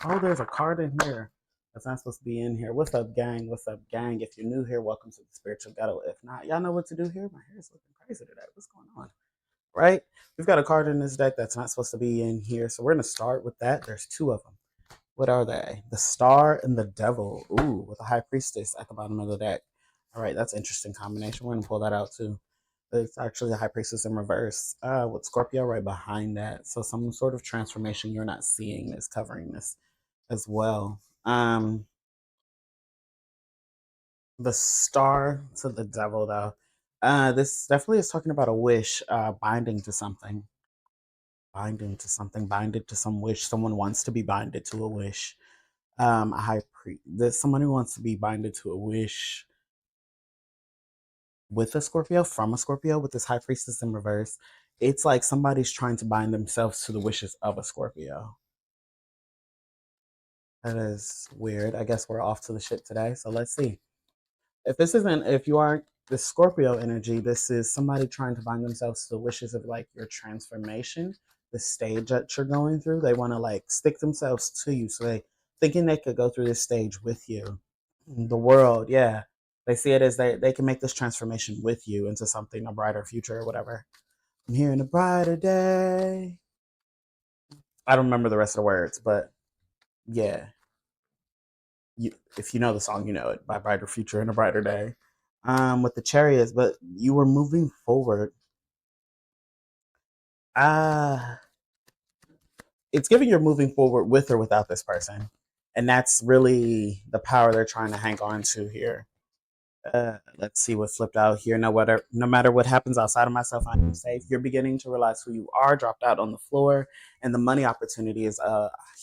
Oh, there's a card in here that's not supposed to be in here. What's up, gang? What's up, gang? If you're new here, welcome to the Spiritual Ghetto. If not, y'all know what to do here. My hair is looking crazy today. What's going on? Right? We've got a card in this deck that's not supposed to be in here. So we're going to start with that. There's two of them. What are they? The Star and the Devil. Ooh, with a High Priestess at the bottom of the deck. All right, that's an interesting combination. We're going to pull that out too. It's actually the High Priestess in reverse with Scorpio right behind that. So some sort of transformation you're not seeing is covering this as well. The Star to the Devil, though. This definitely is talking about a wish, binding to something, binded to some wish. Someone wants to be binded to a wish. A high priest. There's someone who wants to be binded to a wish with a Scorpio, from a Scorpio, with this High Priestess in reverse. It's like somebody's trying to bind themselves to the wishes of a Scorpio. That is weird. I guess we're off to the shit today. So let's see. If you aren't the Scorpio energy, this is somebody trying to bind themselves to the wishes of like your transformation, the stage that you're going through. They want to like stick themselves to you. So they thinking they could go through this stage with you. The world, yeah. They see it as they can make this transformation with you into something, a brighter future or whatever. I'm here in a brighter day. I don't remember the rest of the words, but yeah. If you know the song, you know it by Brighter Future and a Brighter Day. With the chariots, but you were moving forward. Uh it's giving you're moving forward with or without this person. And that's really the power they're trying to hang on to here. Let's see what flipped out here. No matter what happens outside of myself, I am safe. You're beginning to realize who you are, dropped out on the floor, and the money opportunity is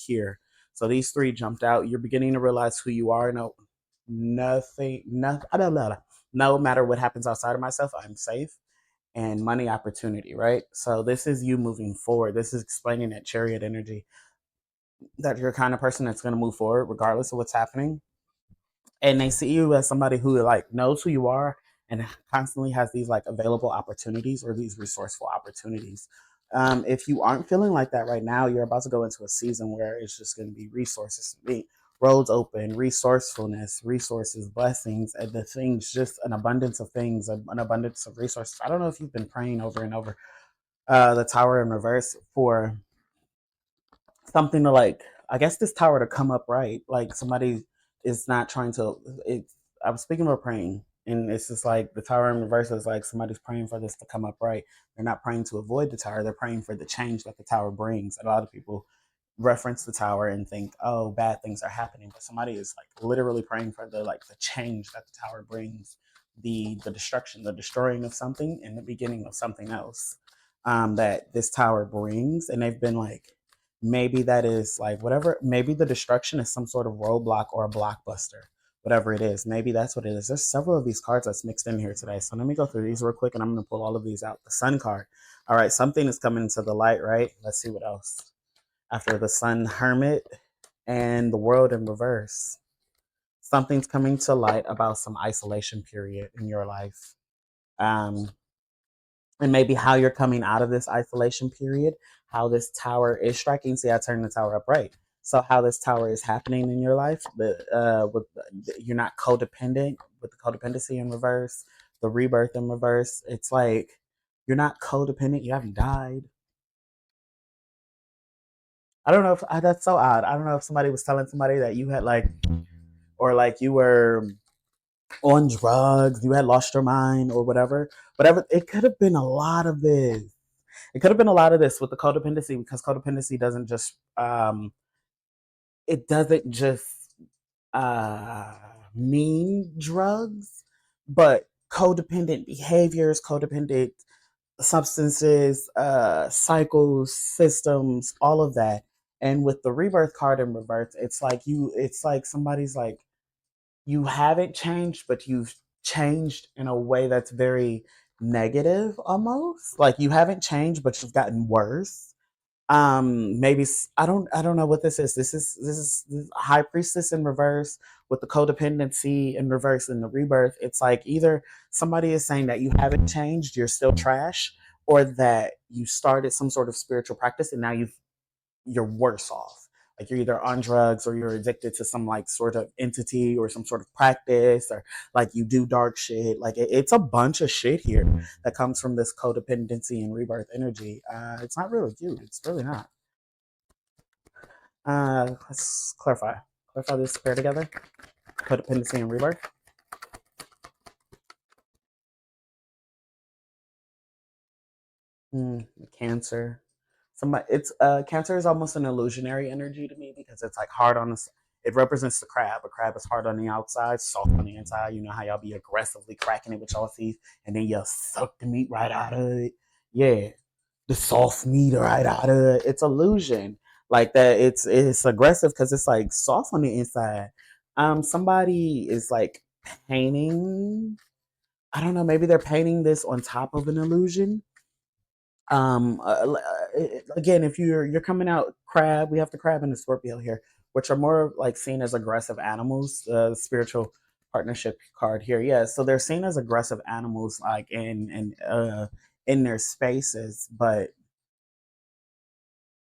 here. So these three jumped out. You're beginning to realize who you are. Nothing, no matter what happens outside of myself, I'm safe. And money opportunity, right? So this is you moving forward. This is explaining that chariot energy, that you're the kind of person that's going to move forward regardless of what's happening, and they see you as somebody who like knows who you are and constantly has these like available opportunities or these resourceful opportunities. If you aren't feeling like that right now, you're about to go into a season where it's just going to be resources, be roads open, resourcefulness, resources, blessings, and the things, just an abundance of things, an abundance of resources. I don't know if you've been praying over and over the Tower in reverse for something to like, I guess this tower to come up right, like somebody is not trying to it. I was speaking about praying, and it's just like the tower in reverse is like somebody's praying for this to come up right. They're not praying to avoid the tower, they're praying for the change that the tower brings. A lot of people reference the tower and think, oh, bad things are happening, but somebody is like literally praying for the change that the tower brings, the destruction, the destroying of something and the beginning of something else, that this tower brings. And they've been like, maybe that is like whatever, maybe the destruction is some sort of roadblock or a blockbuster, whatever it is. Maybe that's what it is. There's several of these cards that's mixed in here today, so let me go through these real quick and I'm going to pull all of these out. The Sun card. All right, something is coming into the light, right? Let's see what else. After the Sun, Hermit, and the World in reverse, something's coming to light about some isolation period in your life. um and maybe how you're coming out of this isolation period, how this tower is striking. See, I turned the tower up right. So how this tower is happening in your life, you're not codependent, with the codependency in reverse, the rebirth in reverse. It's like you're not codependent. You haven't died. I don't know if that's so odd. I don't know if somebody was telling somebody that you had like, or like you were on drugs, you had lost your mind or whatever. Whatever. It could have been a lot of this. It could have been a lot of this with the codependency, because codependency doesn't just mean drugs, but codependent behaviors, codependent substances, cycles, systems, all of that. And with the rebirth card in reverse, it's like somebody's like, you haven't changed, but you've changed in a way that's very negative almost. Like you haven't changed, but you've gotten worse. Maybe I don't know what this is. This is High Priestess in reverse with the codependency in reverse in the rebirth. It's like either somebody is saying that you haven't changed, you're still trash, or that you started some sort of spiritual practice and now you're worse off. Like you're either on drugs or you're addicted to some like sort of entity or some sort of practice, or like you do dark shit. Like it's a bunch of shit here that comes from this codependency and rebirth energy. It's not really cute. It's really not. Let's clarify. Clarify this pair together. Codependency and rebirth. Cancer. Somebody, it's Cancer is almost an illusionary energy to me because it's like hard on the. It represents the crab. A crab is hard on the outside, soft on the inside. You know how y'all be aggressively cracking it with y'all teeth, and then y'all suck the meat right out of it. Yeah, the soft meat right out of it. It's illusion like that. It's aggressive because it's like soft on the inside. Somebody is like painting. I don't know. Maybe they're painting this on top of an illusion. Again, if you're coming out crab, we have the crab and the Scorpio here, which are more like seen as aggressive animals. Spiritual partnership card here, yeah. So they're seen as aggressive animals, like in their spaces, but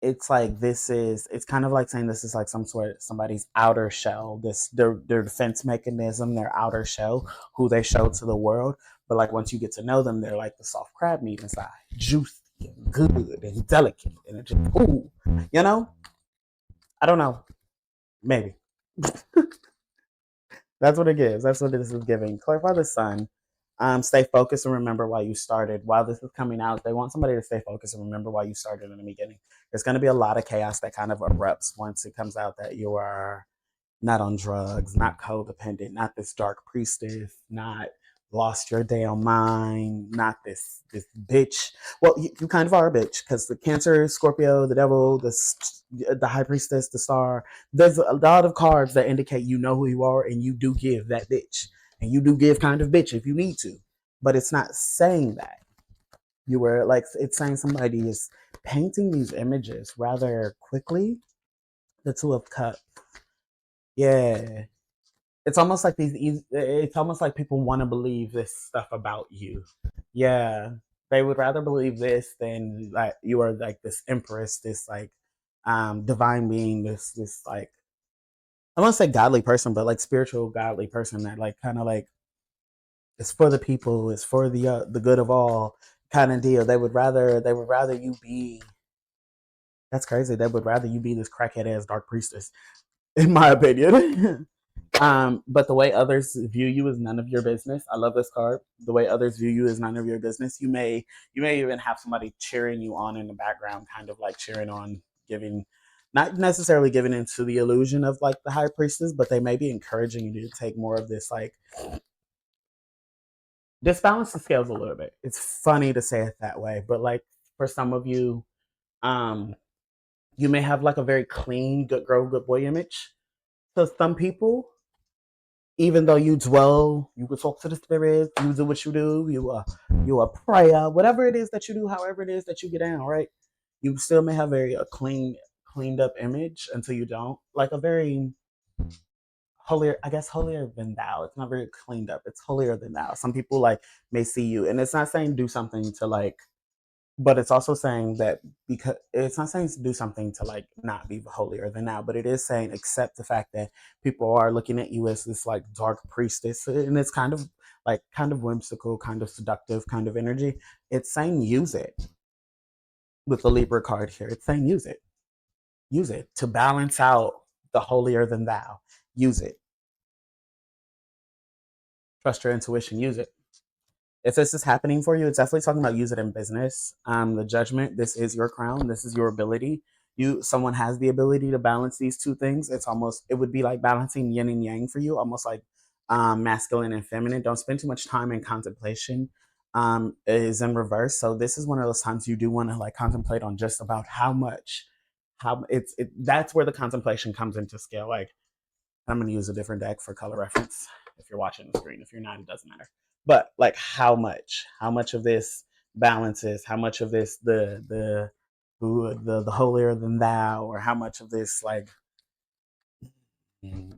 it's like it's kind of like saying this is like some sort of somebody's outer shell, this their defense mechanism, their outer shell, who they show to the world. But like once you get to know them, they're like the soft crab meat inside, juicy and good and delicate and it's just ooh, you know. I don't know, maybe that's what it gives. That's what this is giving. Clarify the sun. Stay focused and remember why you started. While this is coming out, they want somebody to stay focused and remember why you started in the beginning. There's going to be a lot of chaos that kind of erupts once it comes out that you are not on drugs, not codependent, not this dark priestess, not lost your damn mind, not this bitch. Well, you kind of are a bitch because the Cancer, Scorpio, the Devil, the High Priestess, the Star. There's a lot of cards that indicate you know who you are and you do give that bitch, and you do give kind of bitch if you need to, but it's not saying that you were like it's saying somebody is painting these images rather quickly. The Two of Cups. Yeah, it's almost like it's almost like people want to believe this stuff about you. Yeah, they would rather believe this than like you are like this empress, this like divine being, this like I want to say godly person, but like spiritual godly person that like kind of like it's for the people, it's for the good of all kind of deal. They would rather you be. That's crazy. They would rather you be this crackhead ass dark priestess, in my opinion. But the way others view you is none of your business. I love this card. The way others view you is none of your business. You may even have somebody cheering you on in the background, kind of like cheering on, giving, not necessarily giving into the illusion of like the high priestess, but they may be encouraging you to take more of this like disbalance the scales a little bit. It's funny to say it that way, but like for some of you, um, you may have like a very clean, good girl, good boy image. So some people, even though you dwell, you will talk to the spirits, you do what you do, you a prayer, whatever it is that you do, however it is that you get down, right? You still may have a cleaned up image until you don't. Like a very holier, I guess holier than thou. It's not very cleaned up. It's holier than thou. Some people like may see you, and it's not saying do something to like, but it's also saying that because it's not saying to do something to like not be holier than now, but it is saying accept the fact that people are looking at you as this like dark priestess, and it's kind of whimsical, kind of seductive, kind of energy. It's saying use it with the Libra card here. It's saying use it to balance out the holier than thou. Use it. Trust your intuition. Use it. If this is happening for you, it's definitely talking about use it in business. The judgment, this is your crown, this is your ability. Someone has the ability to balance these two things. It would be like balancing yin and yang for you, almost like masculine and feminine. Don't spend too much time in contemplation. Is in reverse. So this is one of those times you do want to like contemplate on just about how much, how that's where the contemplation comes into scale. Like I'm going to use a different deck for color reference. If you're watching the screen, if you're not, it doesn't matter. But like, how much of this balances? How much of this the holier than thou, or how much of this like?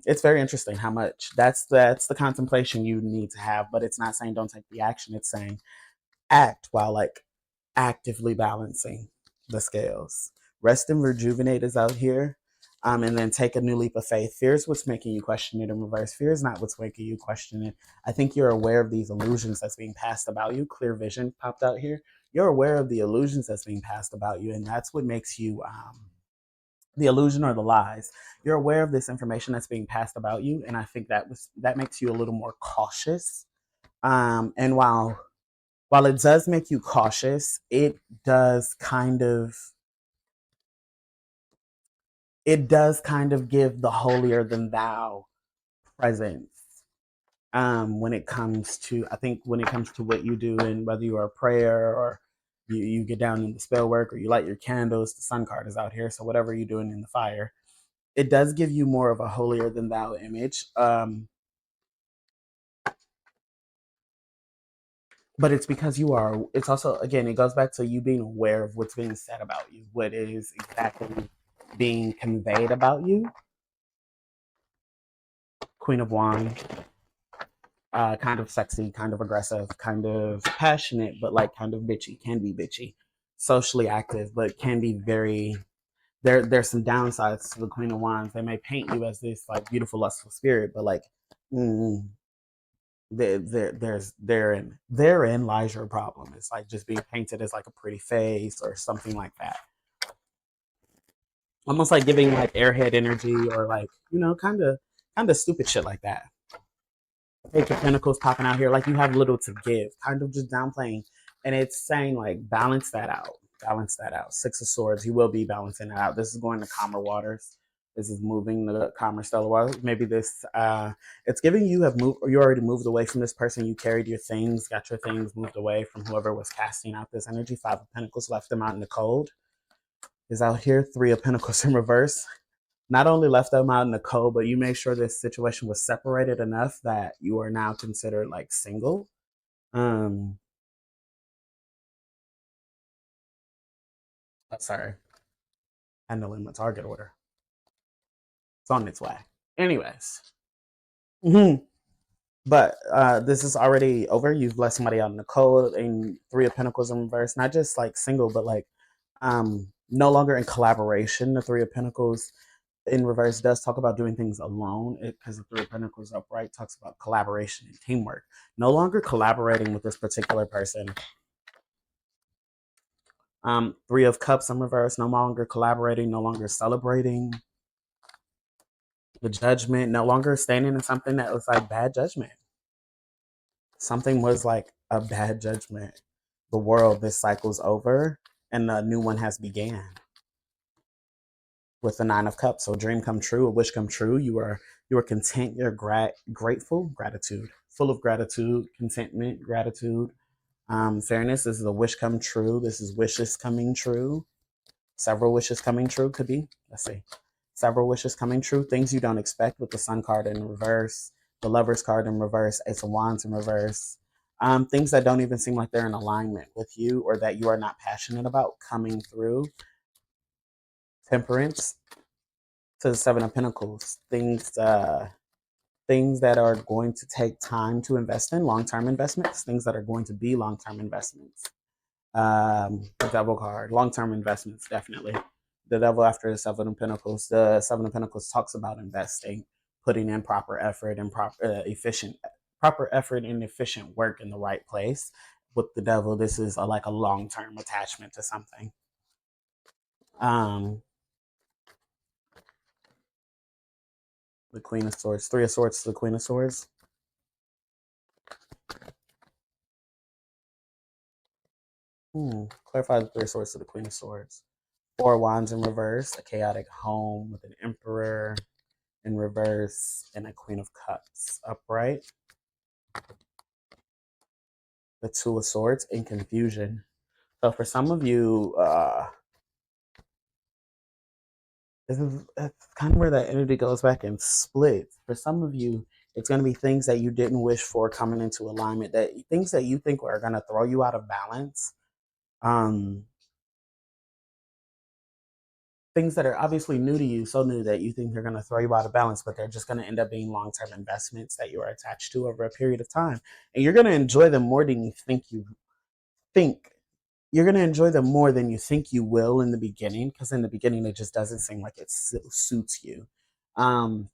It's very interesting how much. That's the contemplation you need to have. But it's not saying don't take the action. It's saying act while like actively balancing the scales. Rest and rejuvenate is out here. And then take a new leap of faith. Fear is what's making you question it in reverse. Fear is not what's making you question it. I think you're aware of these illusions that's being passed about you. Clear vision popped out here. You're aware of the illusions that's being passed about you, and that's what makes you the illusion or the lies. You're aware of this information that's being passed about you, and I think that makes you a little more cautious. And while it does make you cautious, does kind of it does kind of give the holier than thou presence when it comes to, I think when it comes to what you do, and whether you are a prayer or you get down in the spell work or you light your candles. The sun card is out here, so whatever you're doing in the fire, it does give you more of a holier than thou image. But it's because you are, it's also, again, it goes back to you being aware of what's being said about you, what is exactly being conveyed about you. Queen of Wands, kind of sexy, kind of aggressive, kind of passionate, but like kind of bitchy, can be bitchy, socially active, but can be very, there's some downsides to the Queen of Wands. They may paint you as this like beautiful, lustful spirit, but like, mm, therein lies your problem. It's like just being painted as like a pretty face or something like that. Almost like giving like airhead energy, or like, kind of stupid shit like that. Page of Pentacles popping out here, like you have little to give, kind of just downplaying. And it's saying like balance that out. Balance that out. Six of Swords, you will be balancing that out. This is going to calmer waters. This is moving the calmer stellar waters. Maybe this it's giving you have moved, or you already moved away from this person. You carried your things, got your things, moved away from whoever was casting out this energy. Five of Pentacles, left them out in the cold. Is out here. Three of Pentacles in reverse. Not only left them out in the cold, but you made sure this situation was separated enough that you are now considered like single. Um, sorry, handling my target order. It's on its way. Anyways, but this is already over. You've left somebody out in the cold, and Three of Pentacles in reverse. Not just like single, but like no longer in collaboration. The Three of Pentacles in reverse does talk about doing things alone, because the Three of Pentacles upright talks about collaboration and teamwork. No longer collaborating with this particular person. Three of Cups in reverse, no longer collaborating, no longer celebrating. The Judgment, no longer standing in something that was like bad judgment. Something was like a bad judgment. The world, this cycle's over and a new one has began. With the Nine of Cups, so a dream come true, a wish come true. You are content, you're grateful, gratitude, full of gratitude, contentment, gratitude. Fairness, this is a wish come true. This is wishes coming true. Several wishes coming true could be. Let's see. Several wishes coming true. Things you don't expect, with the Sun card in reverse, the Lovers card in reverse, Ace of Wands in reverse. Things that don't even seem like they're in alignment with you, or that you are not passionate about, coming through. Temperance to the Seven of Pentacles. Things that are going to take time to invest in, long-term investments, things that are going to be long-term investments. The Devil card, long-term investments, definitely. The Devil after the Seven of Pentacles. The Seven of Pentacles talks about investing, putting in proper effort and proper effort and efficient work in the right place. With the Devil, this is like a long-term attachment to something. The Queen of Swords, Three of Swords to the Queen of Swords. Clarify the Three of Swords to the Queen of Swords. Four of Wands in reverse, a chaotic home with an Emperor in reverse and a Queen of Cups upright. The Two of Swords in confusion. So for some of you, this is kind of where that energy goes back and splits. For some of you, it's going to be things that you didn't wish for coming into alignment, that things that you think are going to throw you out of balance. Things that are obviously new to you, so new that you think they're going to throw you out of balance, but they're just going to end up being long-term investments that you are attached to over a period of time. And you're going to enjoy them more than you think you're going to enjoy them more than you think you will in the beginning, because in the beginning it just doesn't seem like it suits you. Um,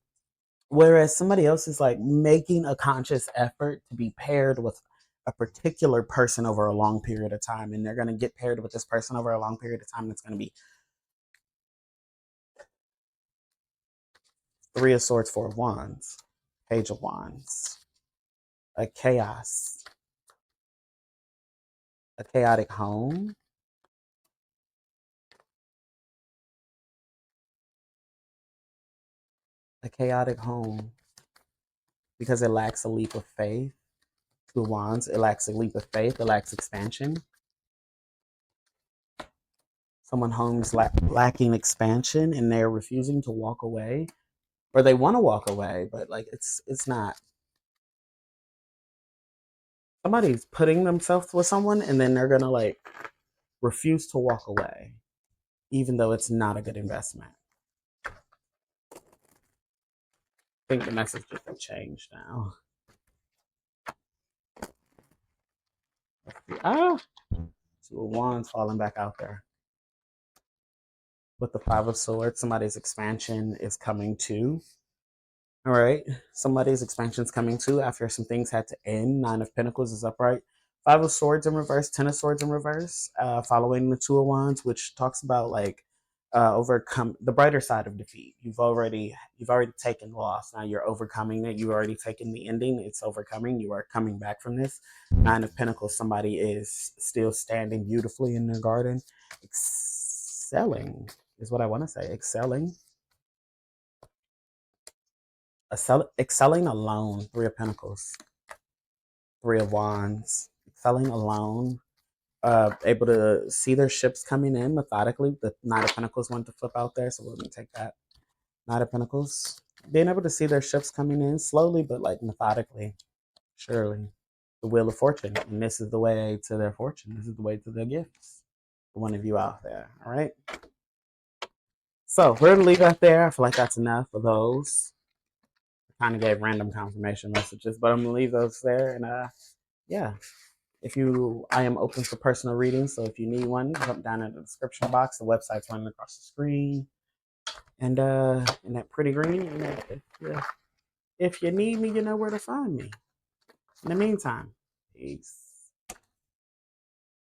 Whereas somebody else is like making a conscious effort to be paired with a particular person over a long period of time, and they're going to get paired with this person over a long period of time. And it's going to be Three of Swords, Four of Wands, Page of Wands, a chaos, a chaotic home, a chaotic home, because it lacks a leap of faith. Two of Wands, it lacks a leap of faith, it lacks expansion. Someone home's lacking expansion, and they're refusing to walk away, or they want to walk away, but like it's not. Somebody's putting themselves with someone, and then they're gonna like refuse to walk away, even though it's not a good investment. I think the message just changed now. Ah, Two of Wands falling back out there. With the Five of Swords, somebody's expansion is coming to. All right. Somebody's expansion's coming too after some things had to end. Nine of Pentacles is upright. Five of Swords in reverse, Ten of Swords in reverse, following the Two of Wands, which talks about like overcome the brighter side of defeat. You've already taken loss. Now you're overcoming it. You've already taken the ending. It's overcoming. You are coming back from this. Nine of Pentacles, somebody is still standing beautifully in their garden, excelling is what I want to say. Excelling. Excelling alone. Three of Pentacles, Three of Wands. Excelling alone. Able to see their ships coming in methodically. The Knight of Pentacles went to flip out there, so we're going to take that. Knight of Pentacles. Being able to see their ships coming in slowly, but like methodically, surely. The Wheel of Fortune. And this is the way to their fortune. This is the way to their gifts. For one of you out there. All right. So we're going to leave that there. I feel like that's enough of those. I kind of gave random confirmation messages, but I'm going to leave those there. And yeah. I am open for personal readings, so if you need one, jump down in the description box. The website's running across the screen, and in that pretty green. And if you need me, you know where to find me. In the meantime, peace.